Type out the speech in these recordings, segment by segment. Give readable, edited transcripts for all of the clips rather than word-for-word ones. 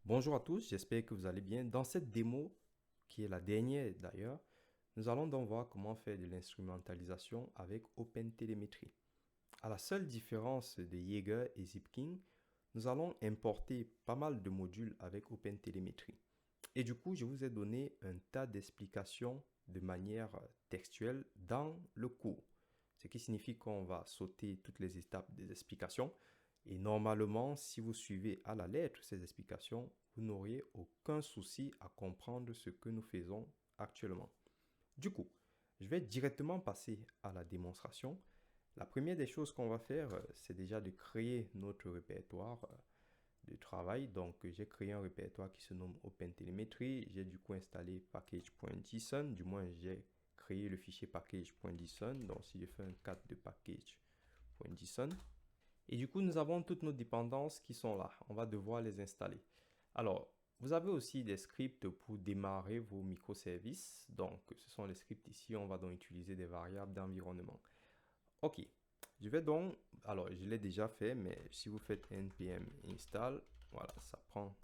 Bonjour à tous, j'espère que vous allez bien. Dans cette démo, qui est la dernière d'ailleurs, nous allons donc voir comment faire de l'instrumentalisation avec OpenTelemetry. À la seule différence de Jaeger et Zipkin, nous allons importer pas mal de modules avec OpenTelemetry. Et du coup, je vous ai donné un tas d'explications de manière textuelle dans le cours. Ce qui signifie qu'on va sauter toutes les étapes des explications. Et normalement, si vous suivez à la lettre ces explications, vous n'auriez aucun souci à comprendre ce que nous faisons actuellement. Du coup, je vais directement passer à la démonstration. La première des choses qu'on va faire, c'est déjà de créer notre répertoire de travail. Donc, j'ai créé un répertoire qui se nomme OpenTelemetry. J'ai du coup installé package.json. Du moins, j'ai créé le fichier package.json. Donc, si je fais un cat de package.json. Et du coup, nous avons toutes nos dépendances qui sont là. On va devoir les installer. Alors, vous avez aussi des scripts pour démarrer vos microservices. Donc, ce sont les scripts ici. On va donc utiliser des variables d'environnement. Ok, je vais donc, alors je l'ai déjà fait, mais si vous faites npm install, voilà, ça prend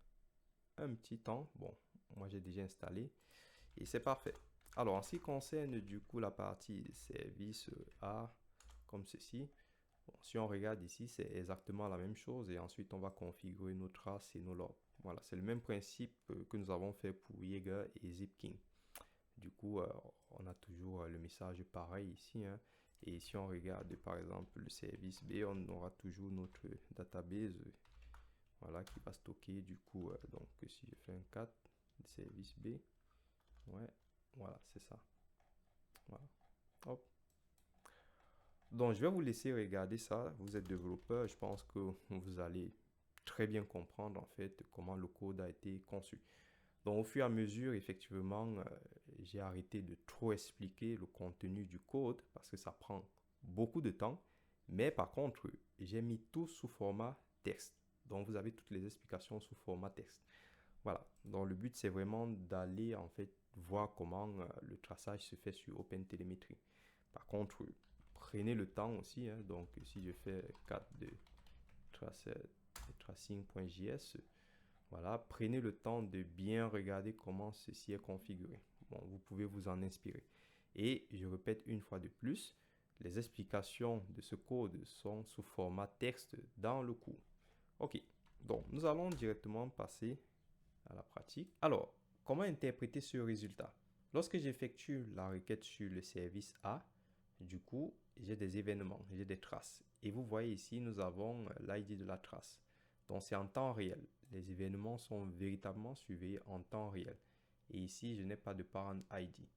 un petit temps. Bon, moi j'ai déjà installé et c'est parfait. Alors, en ce qui concerne du coup la partie service A, comme ceci, bon, si on regarde ici, c'est exactement la même chose et ensuite on va configurer nos traces et nos logs. Voilà, c'est le même principe que nous avons fait pour Jaeger et Zipkin. Du coup, on a toujours le message pareil ici, hein. Et si on regarde par exemple le service B, on aura toujours notre database, voilà, qui va stocker. Du coup, donc si je fais un cat service B, ouais, voilà, c'est ça. Voilà. Hop. Donc, je vais vous laisser regarder ça. Vous êtes développeur, je pense que vous allez très bien comprendre en fait comment le code a été conçu. Donc, au fur et à mesure, effectivement, j'ai arrêté de trop expliquer le contenu du code parce que ça prend beaucoup de temps. Mais par contre, j'ai mis tout sous format texte. Donc, vous avez toutes les explications sous format texte. Voilà. Donc, le but, c'est vraiment d'aller, en fait, voir comment le traçage se fait sur OpenTelemetry. Par contre, prenez le temps aussi, hein. Donc, si je fais 4 de tracing.js, voilà, prenez le temps de bien regarder comment ceci est configuré. Bon, vous pouvez vous en inspirer. Et je répète une fois de plus, les explications de ce code sont sous format texte dans le cours. Ok, donc nous allons directement passer à la pratique. Alors, comment interpréter ce résultat? Lorsque j'effectue la requête sur le service A, du coup, j'ai des événements, j'ai des traces. Et vous voyez ici, nous avons l'ID de la trace. Donc, c'est en temps réel. Les événements sont véritablement surveillés en temps réel. Et ici, je n'ai pas de parent ID.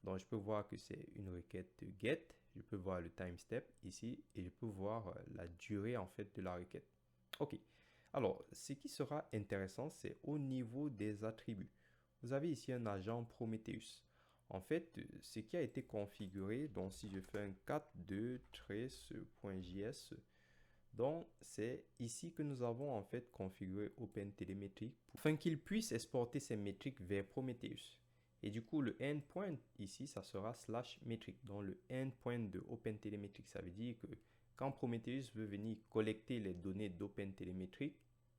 Donc, je peux voir que c'est une requête get. Je peux voir le time step ici et je peux voir la durée en fait de la requête. Ok. Alors, ce qui sera intéressant, c'est au niveau des attributs. Vous avez ici un agent Prometheus. En fait, ce qui a été configuré, donc si je fais un cat2 trace.js, donc c'est ici que nous avons en fait configuré OpenTelemetry afin qu'il puisse exporter ses métriques vers Prometheus. Et du coup, le endpoint ici, ça sera slash métrique. Donc le endpoint de OpenTelemetry, ça veut dire que quand Prometheus veut venir collecter les données d'OpenTelemetry,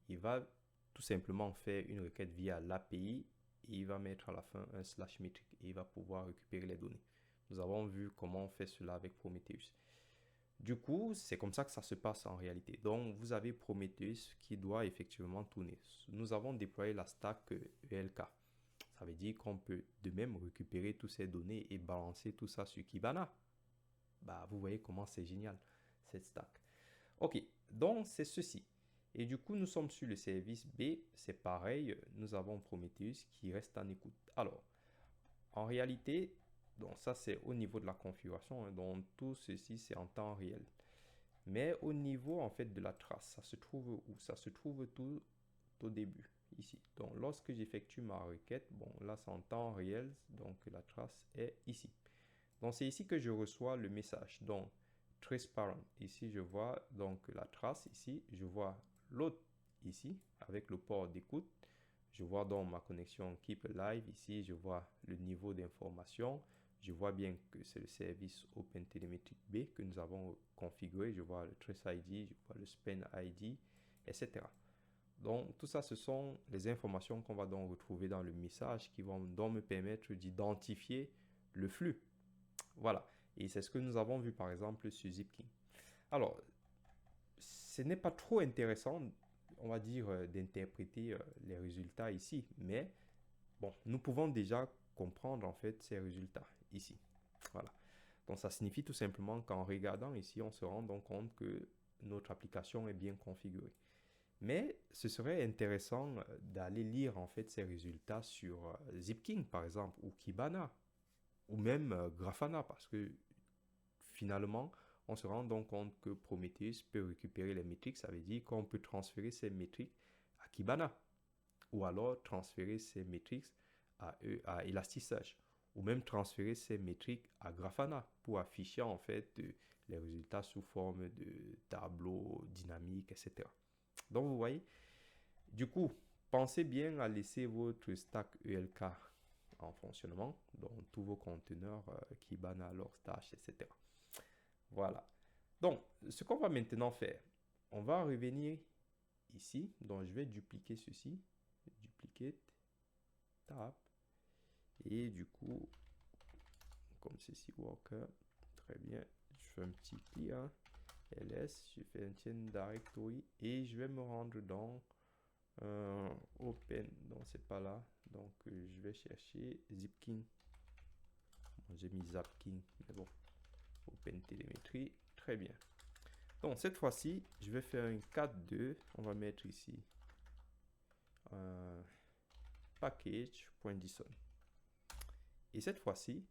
il va tout simplement faire une requête via l'API et il va mettre à la fin un slash métrique et il va pouvoir récupérer les données. Nous avons vu comment on fait cela avec Prometheus. Du coup, c'est comme ça que ça se passe en réalité. Donc, vous avez Prometheus qui doit effectivement tourner. Nous avons déployé la stack ELK. Ça veut dire qu'on peut de même récupérer toutes ces données et balancer tout ça sur Kibana. Bah, vous voyez comment c'est génial, cette stack. Ok, donc c'est ceci. Et du coup, nous sommes sur le service B. C'est pareil, nous avons Prometheus qui reste en écoute. Alors, en réalité, donc ça c'est au niveau de la configuration, hein, donc tout ceci c'est en temps réel. Mais au niveau en fait de la trace, ça se trouve où? Ça se trouve tout au début, ici. Donc lorsque j'effectue ma requête, bon là c'est en temps réel, donc la trace est ici. Donc c'est ici que je reçois le message. Donc trace parent, ici je vois donc la trace, ici je vois l'autre ici avec le port d'écoute. Je vois donc ma connexion Keep Live ici, je vois le niveau d'information. Je vois bien que c'est le service OpenTelemetry B que nous avons configuré. Je vois le Trace ID, je vois le Span ID, etc. Donc, tout ça, ce sont les informations qu'on va donc retrouver dans le message qui vont donc me permettre d'identifier le flux. Voilà. Et c'est ce que nous avons vu, par exemple, sur Zipkin. Alors, ce n'est pas trop intéressant, on va dire, d'interpréter les résultats ici, mais bon, nous pouvons déjà comprendre en fait ces résultats ici. Voilà. Donc ça signifie tout simplement qu'en regardant ici, on se rend donc compte que notre application est bien configurée. Mais ce serait intéressant d'aller lire en fait ces résultats sur Zipkin par exemple, ou Kibana, ou même Grafana, parce que finalement, on se rend donc compte que Prometheus peut récupérer les métriques. Ça veut dire qu'on peut transférer ces métriques à Kibana, ou alors transférer ces métriques à Elasticsearch, ou même transférer ces métriques à Grafana pour afficher en fait les résultats sous forme de tableaux dynamiques, etc. Donc vous voyez, du coup, pensez bien à laisser votre stack ELK en fonctionnement, donc tous vos conteneurs Kibana, Logstash, etc. Voilà. Donc, ce qu'on va maintenant faire, on va revenir ici. Donc, je vais dupliquer ceci. Duplicate, tab. Et du coup, comme ceci, worker. Très bien. Je fais un petit clear. ls. Je fais un chain directory. Et je vais me rendre dans open. Donc, c'est pas là. Donc, je vais chercher Zipkin. Bon, j'ai mis Zapkin. Mais bon. Open télémétrie. Très bien. Donc, cette fois-ci, je vais faire un 4.2. On va mettre ici package.json. Et cette fois-ci,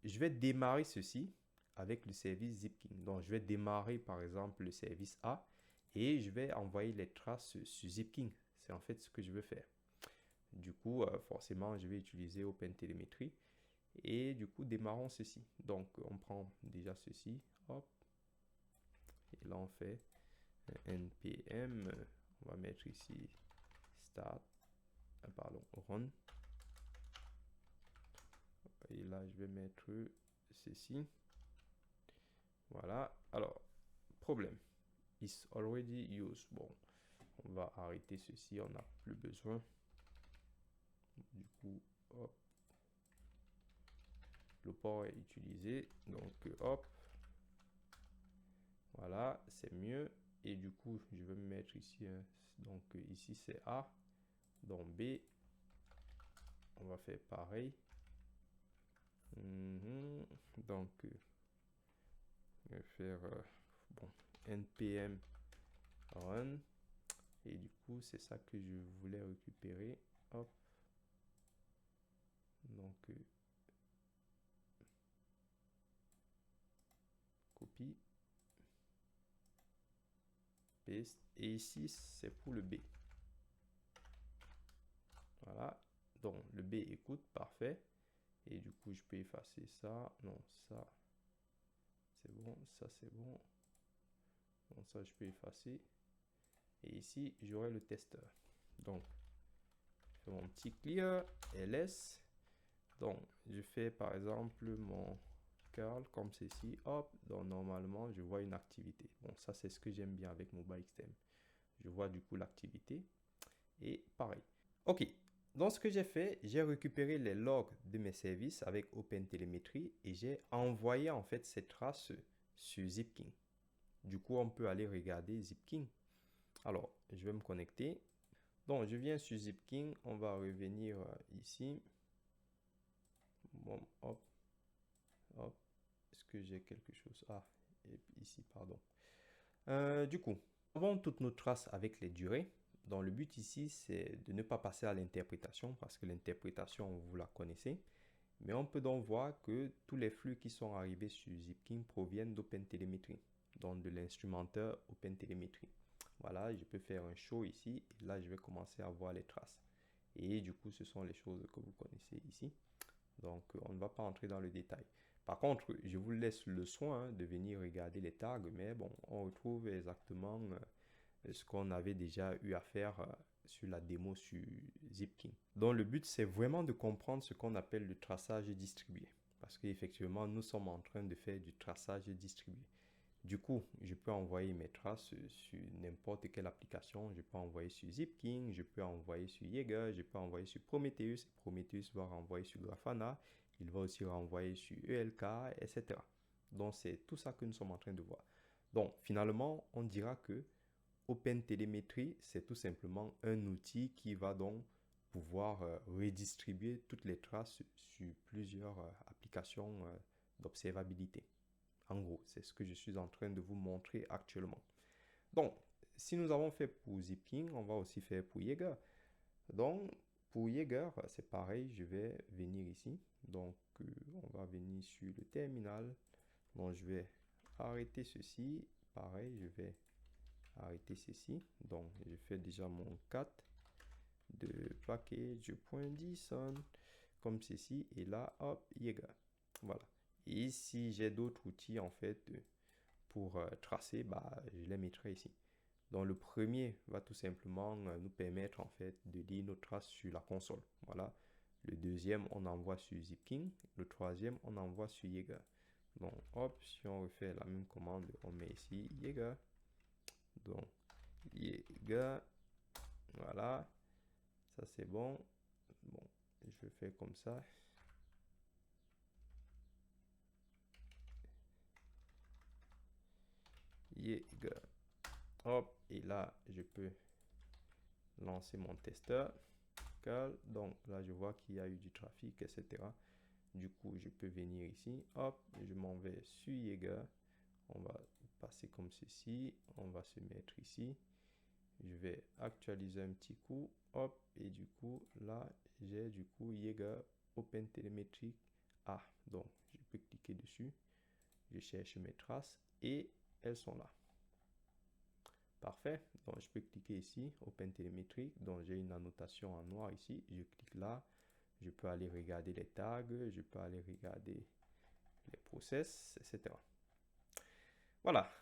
je vais démarrer ceci avec le service Zipkin. Donc, je vais démarrer par exemple le service A et je vais envoyer les traces sur Zipkin. C'est en fait ce que je veux faire. Du coup, forcément, je vais utiliser OpenTelemetry et du coup, démarrons ceci. Donc, on prend déjà ceci, hop, et là on fait npm, on va mettre ici start, pardon, run. Et là, je vais mettre ceci. Voilà. Alors, problème. Is already used. Bon, on va arrêter ceci. On n'a plus besoin. Du coup, hop. Le port est utilisé. Donc, hop. Voilà, c'est mieux. Et du coup, je vais me mettre ici. Donc, ici, c'est A. Donc, B. On va faire pareil. Donc, je vais faire bon, npm run. Et du coup, c'est ça que je voulais récupérer. Hop. Donc, copie. Paste. Et ici, c'est pour le B. Voilà. Donc, le B écoute. Parfait. Et du coup, je peux effacer ça. Non, ça, c'est bon. Ça, c'est bon. Donc, ça, je peux effacer. Et ici, j'aurai le testeur. Donc, je fais mon petit clear. ls. Donc, je fais par exemple mon curl comme ceci. Hop. Donc, normalement, je vois une activité. Bon, ça, c'est ce que j'aime bien avec MobileXTEM. Je vois du coup l'activité. Et pareil. OK. Donc, ce que j'ai fait, j'ai récupéré les logs de mes services avec OpenTelemetry et j'ai envoyé en fait ces traces sur Zipkin. Du coup, on peut aller regarder Zipkin. Alors, je vais me connecter. Donc, je viens sur Zipkin. On va revenir ici. Bon, hop. Hop. Est-ce que j'ai quelque chose? Ah, et ici, pardon. Du coup, nous avons toutes nos traces avec les durées. Donc, le but ici, c'est de ne pas passer à l'interprétation parce que l'interprétation, vous la connaissez. Mais on peut donc voir que tous les flux qui sont arrivés sur Zipkin proviennent d'OpenTelemetry, donc de l'instrumenteur OpenTelemetry. Voilà, je peux faire un show ici. Et là, je vais commencer à voir les traces. Et du coup, ce sont les choses que vous connaissez ici. Donc, on ne va pas entrer dans le détail. Par contre, je vous laisse le soin de venir regarder les tags, mais bon, on retrouve exactement ce qu'on avait déjà eu à faire sur la démo sur Zipkin. Donc, le but, c'est vraiment de comprendre ce qu'on appelle le traçage distribué. Parce qu'effectivement, nous sommes en train de faire du traçage distribué. Du coup, je peux envoyer mes traces sur n'importe quelle application. Je peux envoyer sur Zipkin, je peux envoyer sur Jaeger, je peux envoyer sur Prometheus. Prometheus va renvoyer sur Grafana. Il va aussi renvoyer sur ELK, etc. Donc, c'est tout ça que nous sommes en train de voir. Donc, finalement, on dira que OpenTelemetry, c'est tout simplement un outil qui va donc pouvoir redistribuer toutes les traces sur plusieurs applications d'observabilité. En gros, c'est ce que je suis en train de vous montrer actuellement. Donc, si nous avons fait pour Zipkin, on va aussi faire pour Jaeger. Donc, pour Jaeger, c'est pareil, je vais venir ici. Donc, on va venir sur le terminal. Donc, je vais arrêter ceci. Pareil, je vais arrêter ceci. Donc, je fais déjà mon cat de package.json comme ceci. Et là, hop, Jaeger. Voilà. Et si j'ai d'autres outils, en fait, pour tracer, bah, je les mettrai ici. Donc, le premier va tout simplement nous permettre, en fait, de lire nos traces sur la console. Voilà. Le deuxième, on envoie sur Zipkin. Le troisième, on envoie sur Jaeger. Donc, hop, si on refait la même commande, on met ici Jaeger. Donc, Jaeger. Voilà. Ça, c'est bon. Bon, je fais comme ça. Jaeger. Hop, et là, je peux lancer mon testeur. Donc là, je vois qu'il y a eu du trafic, etc. Du coup, je peux venir ici. Hop, je m'en vais sur Jaeger. On va passer comme ceci. On va se mettre ici. Je vais actualiser un petit coup. Hop, et du coup, là, j'ai du coup Jaeger OpenTelemetry A. Donc, je peux cliquer dessus. Je cherche mes traces et elles sont là. Parfait. Donc, je peux cliquer ici, OpenTelemetry. Donc, j'ai une annotation en noir ici. Je clique là. Je peux aller regarder les tags. Je peux aller regarder les process, etc. Voilà.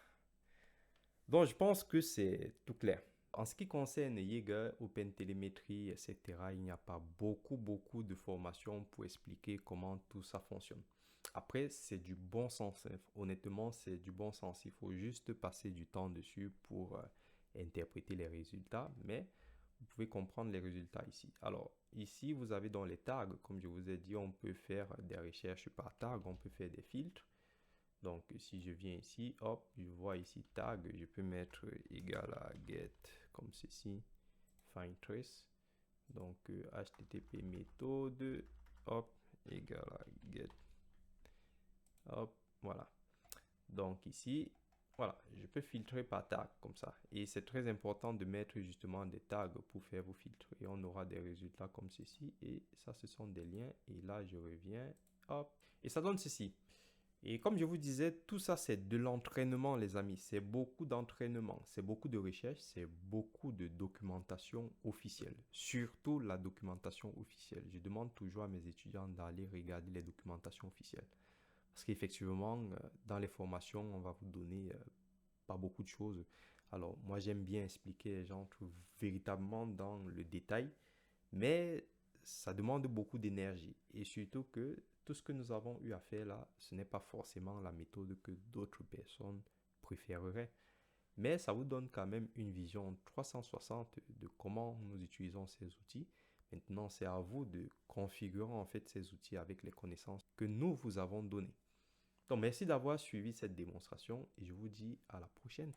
Donc, je pense que c'est tout clair. En ce qui concerne Jaeger, OpenTelemetry, etc., il n'y a pas beaucoup de formations pour expliquer comment tout ça fonctionne. Après, c'est du bon sens. Honnêtement, c'est du bon sens. Il faut juste passer du temps dessus pour interpréter les résultats, mais vous pouvez comprendre les résultats ici. Alors, ici, vous avez dans les tags, comme je vous ai dit, on peut faire des recherches par tag, on peut faire des filtres. Donc, si je viens ici, hop, je vois ici tag, je peux mettre égal à get comme ceci, find trace. Donc, HTTP méthode, hop, égal à get. Hop, voilà. Donc ici, voilà, je peux filtrer par tag comme ça. Et c'est très important de mettre justement des tags pour faire vos filtres. Et on aura des résultats comme ceci. Et ça, ce sont des liens. Et là, je reviens, hop. Et ça donne ceci. Et comme je vous disais, tout ça, c'est de l'entraînement, les amis. C'est beaucoup d'entraînement, c'est beaucoup de recherche, c'est beaucoup de documentation officielle. Surtout la documentation officielle. Je demande toujours à mes étudiants d'aller regarder les documentations officielles. Parce qu'effectivement, dans les formations, on va vous donner pas beaucoup de choses. Alors, moi, j'aime bien expliquer les gens véritablement dans le détail, mais ça demande beaucoup d'énergie. Et surtout que tout ce que nous avons eu à faire là, ce n'est pas forcément la méthode que d'autres personnes préféreraient. Mais ça vous donne quand même une vision 360 de comment nous utilisons ces outils. Maintenant, c'est à vous de configurer en fait ces outils avec les connaissances que nous vous avons données. Donc, merci d'avoir suivi cette démonstration et je vous dis à la prochaine.